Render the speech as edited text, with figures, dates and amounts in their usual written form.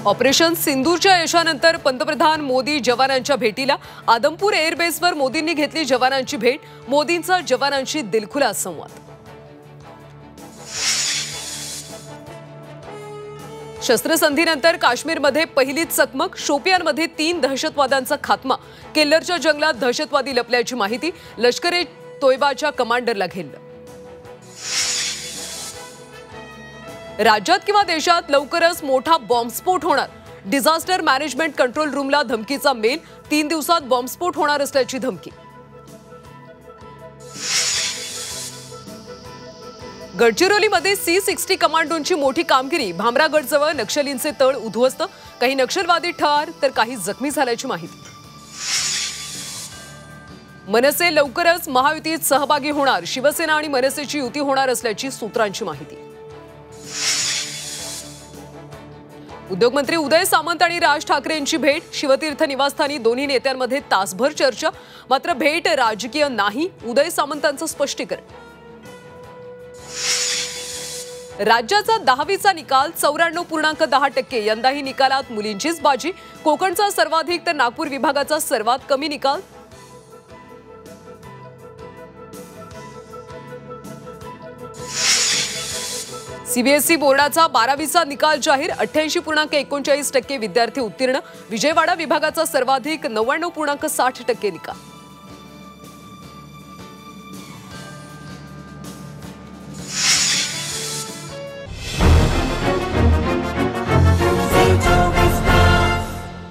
Operation सिंदूरच्या यशानंतर पंतप्रधान मोदी जवानांच्या भेटीला आदमपूर एअरबेसवर मोदींनी घेतली जवानांची भेट। मोदींचा जवानांशी दिलखुलास संवाद। शस्त्रसंधीनंतर काश्मीरमध्ये पहिलीच चकमक। शोपियानमध्ये 3 दहशतवाद्यांचा खात्मा। केल्लरच्या जंगलात दहशतवादी लपल्याची माहिती। लष्कर-ए तोयबाच्या कमांडरला घेरलं। राज्यात किंवा देशात लवकरच मोठा बॉम्बस्फोट होणार। डिझास्टर मॅनेजमेंट कंट्रोल रूमला धमकीचा मेल। 3 दिवसात बॉम्बस्फोट होणार असल्याची धमकी। गडचिरोलीमध्ये C60 कमांडोंची मोठी कामगिरी। भामरागडजवळ नक्षलींचे तळ उद्ध्वस्त। काही नक्षलवादी ठार तर काही जखमी झाल्याची माहिती। मनसे लवकरच महायुतीत सहभागी होणार। शिवसेना आणि मनसेची युती होणार असल्याची सूत्रांची माहिती। उद्योगमंत्री उदय सामंत आणि राज ठाकरेंची भेट। शिवतीर्थ निवासस्थानी दोन्ही नेत्यांमध्ये तासभर चर्चा। मात्र भेट राजकीय नाही, उदय सामंतांचं स्पष्टीकरण। राज्याचा 10वीचा निकाल 94.10%। यंदाही निकालात मुलींचीच बाजी। कोकणचा सर्वाधिक तर नागपूर विभागाचा सर्वात कमी निकाल। सीबीएसई बोर्डाचा 12वीचा निकाल जाहीर। 88.39% विद्यार्थी उत्तीर्ण। विजयवाडा विभागाचा सर्वाधिक 99.60% निकाल।